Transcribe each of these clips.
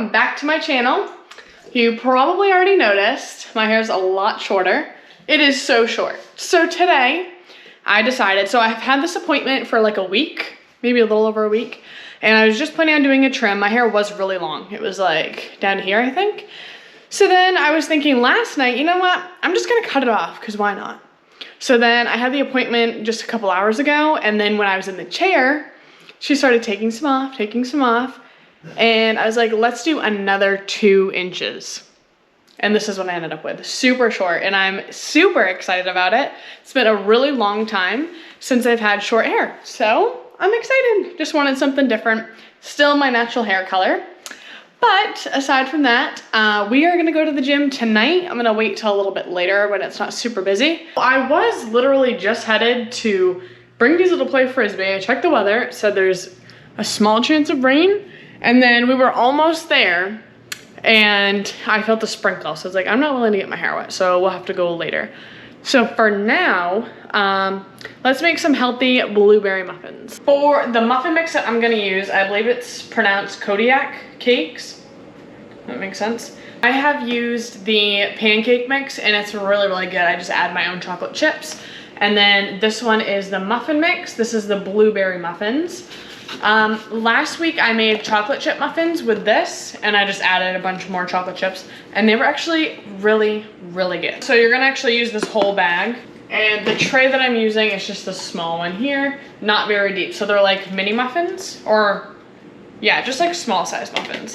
welcome back to my channel. You probably already noticed my hair's a lot shorter. It is so short. So today I decided, so I've had this appointment for like a week, maybe a little over a week, and I was just planning on doing a trim. My hair was really long. It was like down here, I think. So then I was thinking last night, you know what? I'm just gonna cut it off, because why not? So then I had the appointment just a couple hours ago, and then when I was in the chair, she started taking some off, and I was like, let's do another 2 inches. And this is what I ended up with, super short, and I'm super excited about it. It's been a really long time since I've had short hair, so I'm excited. Just wanted something different. Still my natural hair color. But aside from that, we are gonna go to the gym tonight. I'm gonna wait till a little bit later when it's not super busy. I was literally just headed to bring these little play frisbee. I checked the weather, it said there's a small chance of rain, and then we were almost there and I felt the sprinkle. So I was like, I'm not willing to get my hair wet, so we'll have to go later. So for now, let's make some healthy blueberry muffins. For the muffin mix that I'm gonna use, I believe it's pronounced Kodiak cakes. That makes sense. I have used the pancake mix and it's really, really good. I just add my own chocolate chips. And then this one is the muffin mix. This is the blueberry muffins. Last week I made chocolate chip muffins with this and I just added a bunch more chocolate chips and they were actually really, really good. So you're gonna actually use this whole bag, and the tray that I'm using is just the small one here, not very deep. So they're like mini muffins, or yeah, just like small size muffins.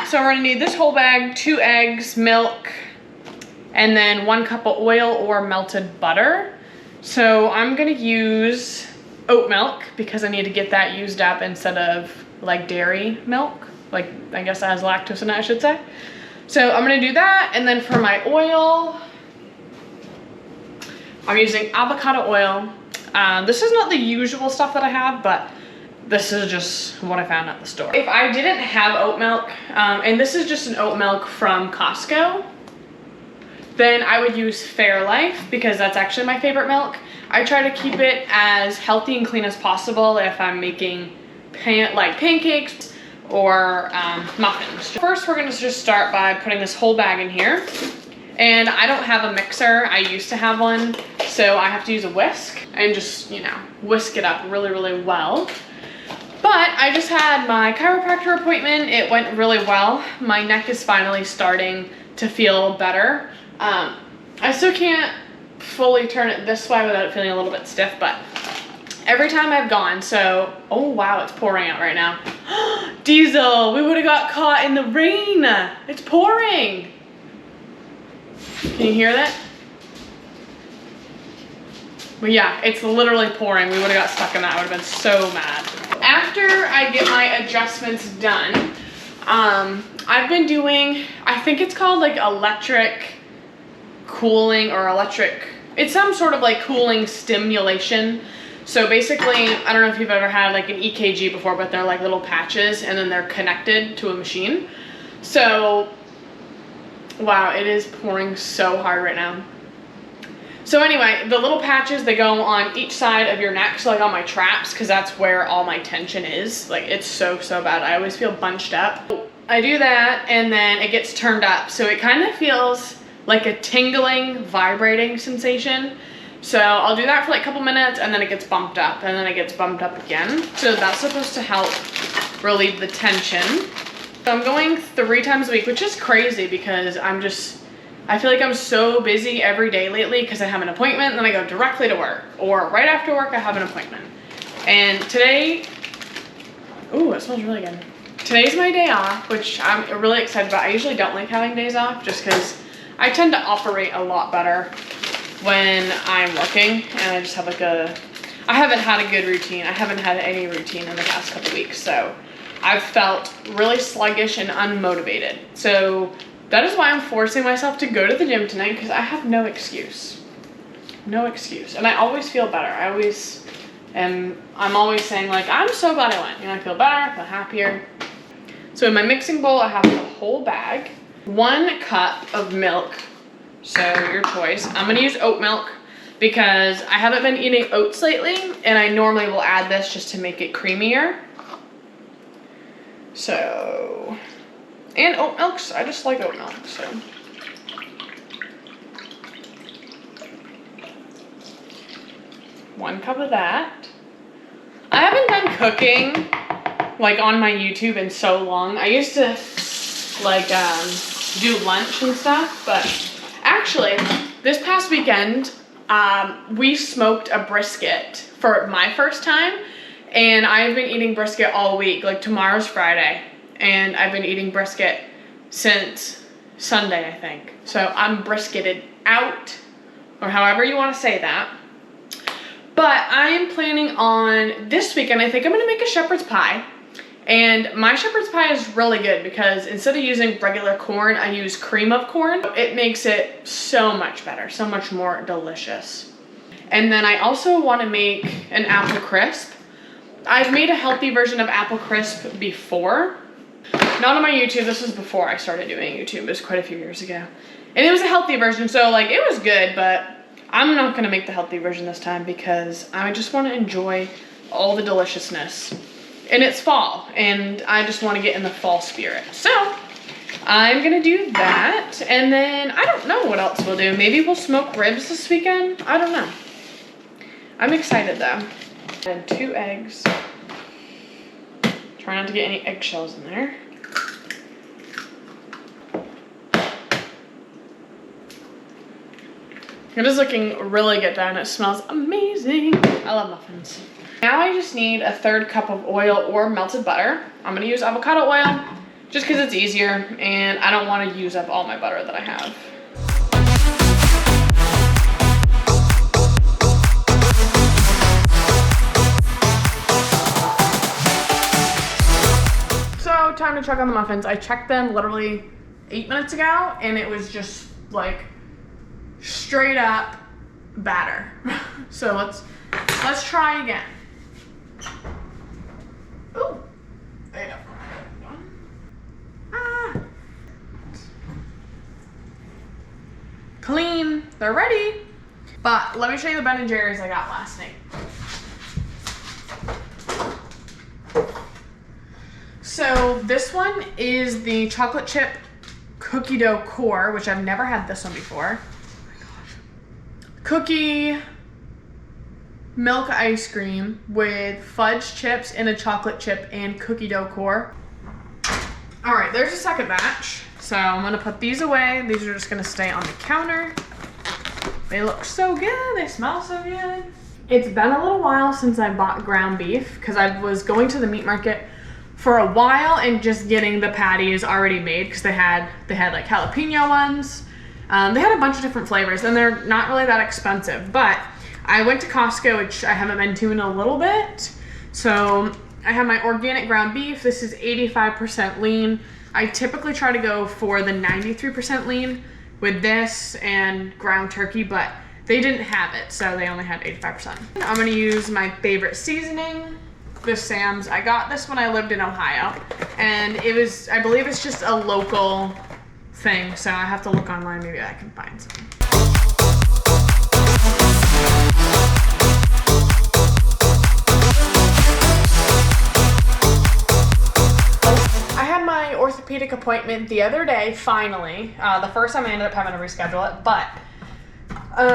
So we're gonna need this whole bag, 2 eggs, milk, and then 1 cup of oil or melted butter. So I'm gonna use oat milk because I need to get that used up instead of like dairy milk. Like, I guess that has lactose in it, I should say. So I'm gonna do that, and then for my oil, I'm using avocado oil. This is not the usual stuff that I have, but this is just what I found at the store. If I didn't have oat milk, and this is just an oat milk from Costco, then I would use Fairlife because that's actually my favorite milk. I try to keep it as healthy and clean as possible if I'm making pancakes or muffins. First, we're gonna just start by putting this whole bag in here. And I don't have a mixer. I used to have one, so I have to use a whisk and just, you know, whisk it up really, really well. But I just had my chiropractor appointment. It went really well. My neck is finally starting to feel better. I still can't fully turn it this way without it feeling a little bit stiff, but every time I've gone, so, oh wow, it's pouring out right now. Diesel, we would have got caught in the rain. It's pouring. Can you hear that? But yeah, it's literally pouring. We would have got stuck in that. I would have been so mad. After I get my adjustments done, I've been doing, I think it's called like electric cooling or electric, it's some sort of like cooling stimulation. So basically, I don't know if you've ever had like an EKG before, but they're like little patches and then they're connected to a machine. So, wow, it is pouring so hard right now. So anyway, the little patches, they go on each side of your neck, so like on my traps, because that's where all my tension is. Like, it's so, so bad. I always feel bunched up. I do that, and then it gets turned up. So it kind of feels like a tingling, vibrating sensation. So I'll do that for like a couple minutes, and then it gets bumped up, and then it gets bumped up again. So that's supposed to help relieve the tension. So I'm going 3 times a week, which is crazy because I feel like I'm so busy every day lately because I have an appointment and then I go directly to work, or right after work I have an appointment. And today, ooh, it smells really good. Today's my day off, which I'm really excited about. I usually don't like having days off just because I tend to operate a lot better when I'm working, and I just have like I haven't had a good routine. I haven't had any routine in the past couple weeks, so I've felt really sluggish and unmotivated. So that is why I'm forcing myself to go to the gym tonight, because I have no excuse. No excuse. And I always feel better. I'm always saying like, I'm so glad I went. You know, I feel better, I feel happier. So in my mixing bowl, I have the whole bag, 1 cup of milk. So your choice. I'm gonna use oat milk because I haven't been eating oats lately, and I normally will add this just to make it creamier. So And oat milk, I just like oat milk, so. One cup of that. I haven't done cooking like on my YouTube in so long. I used to like do lunch and stuff, but actually this past weekend we smoked a brisket for my first time, and I've been eating brisket all week. Like tomorrow's Friday, and I've been eating brisket since Sunday, I think. So I'm brisketed out, or however you want to say that. But I am planning on this weekend, I think I'm gonna make a shepherd's pie. And my shepherd's pie is really good because instead of using regular corn, I use cream of corn. It makes it so much better, so much more delicious. And then I also want to make an apple crisp. I've made a healthy version of apple crisp before. Not on my YouTube, this was before I started doing YouTube. It was quite a few years ago. And it was a healthy version, so like it was good, but I'm not gonna make the healthy version this time because I just wanna enjoy all the deliciousness. And it's fall, and I just wanna get in the fall spirit. So, I'm gonna do that, and then I don't know what else we'll do. Maybe we'll smoke ribs this weekend? I don't know. I'm excited though. And 2 eggs. Try not to get any eggshells in there. It is looking really good down. It smells amazing. I love muffins. Now I just need a 1/3 cup of oil or melted butter. I'm gonna use avocado oil just because it's easier and I don't want to use up all my butter that I have. So time to check on the muffins. I checked them literally 8 minutes ago and it was just like straight up batter. So let's try again. Ooh, there you go. Ah. Clean, they're ready. But let me show you the Ben & Jerry's I got last night. So this one is the chocolate chip cookie dough core, which I've never had this one before. Cookie milk ice cream with fudge chips and a chocolate chip and cookie dough core. All right, there's a second batch. So I'm gonna put these away. These are just gonna stay on the counter. They look so good, they smell so good. It's been a little while since I bought ground beef because I was going to the meat market for a while and just getting the patties already made because they had like jalapeno ones. They had a bunch of different flavors and they're not really that expensive, but I went to Costco, which I haven't been to in a little bit. So I have my organic ground beef. This is 85% lean. I typically try to go for the 93% lean with this and ground turkey, but they didn't have it, so they only had 85%. I'm gonna use my favorite seasoning, the Sam's. I got this when I lived in Ohio, and it was, I believe it's just a local thing, so I have to look online, maybe I can find some. I had my orthopedic appointment the other day, finally. The first time I ended up having to reschedule it, but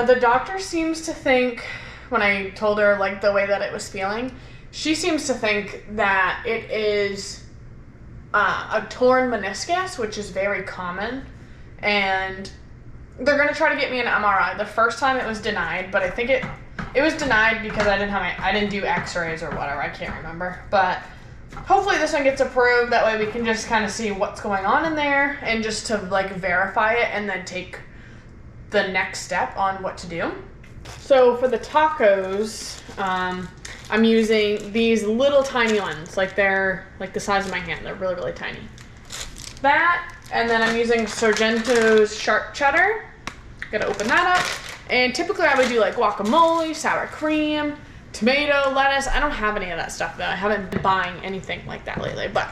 the doctor seems to think, when I told her like the way that it was feeling, she seems to think that it is a torn meniscus, which is very common, and they're gonna try to get me an MRI. The first time it was denied, but I think it was denied because I didn't do x-rays or whatever, I can't remember, but hopefully this one gets approved. That way we can just kind of see what's going on in there and just to like verify it and then take the next step on what to do. So for the tacos, I'm using these little tiny ones, like they're like the size of my hand. They're really, really tiny. That, and then I'm using Sargento's sharp cheddar. Gotta open that up. And typically I would do like guacamole, sour cream, tomato, lettuce. I don't have any of that stuff though. I haven't been buying anything like that lately, but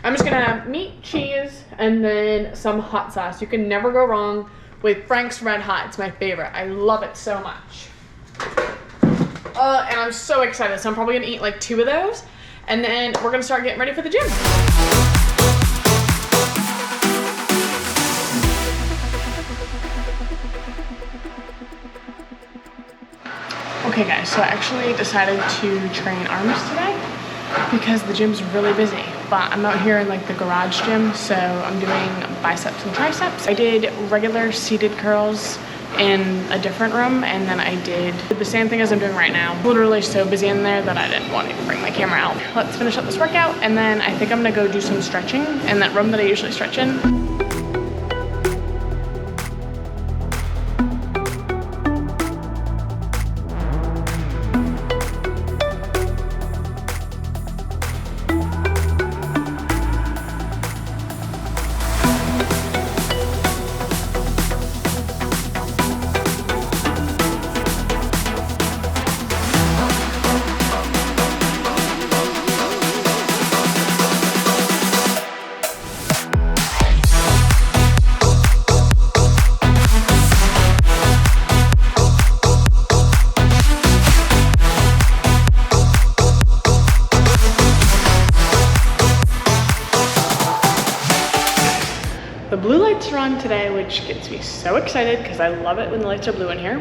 I'm just gonna have meat, cheese, and then some hot sauce. You can never go wrong with Frank's Red Hot. It's my favorite. I love it so much. And I'm so excited. So I'm probably gonna eat like 2 of those, and then we're gonna start getting ready for the gym. Okay guys, so I actually decided to train arms today because the gym's really busy, but I'm out here in like the garage gym, so I'm doing biceps and triceps. I did regular seated curls in a different room, and then I did the same thing as I'm doing right now. Literally so busy in there that I didn't want to bring my camera out. Let's finish up this workout, and then I think I'm gonna go do some stretching in that room that I usually stretch in. The blue lights are on today, which gets me so excited because I love it when the lights are blue in here.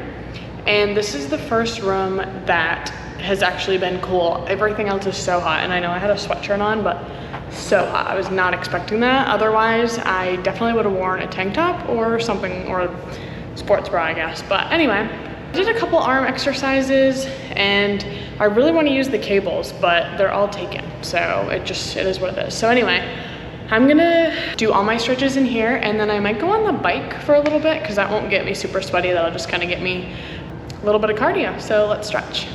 And this is the first room that has actually been cool. Everything else is so hot, and I know I had a sweatshirt on, but so hot. I was not expecting that. Otherwise, I definitely would have worn a tank top or something, or a sports bra, I guess. But anyway, I did a couple arm exercises, and I really want to use the cables, but they're all taken. So it is what it is. So anyway, I'm gonna do all my stretches in here, and then I might go on the bike for a little bit because that won't get me super sweaty. That'll just kind of get me a little bit of cardio. So let's stretch.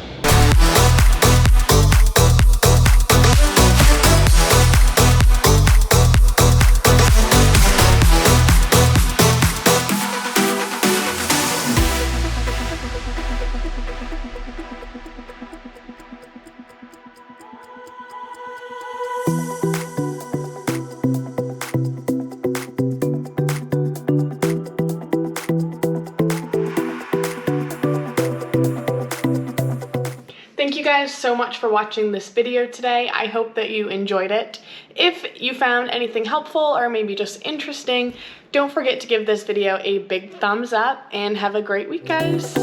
Thank you guys so much for watching this video today. I hope that you enjoyed it. If you found anything helpful or maybe just interesting, don't forget to give this video a big thumbs up and have a great week, guys.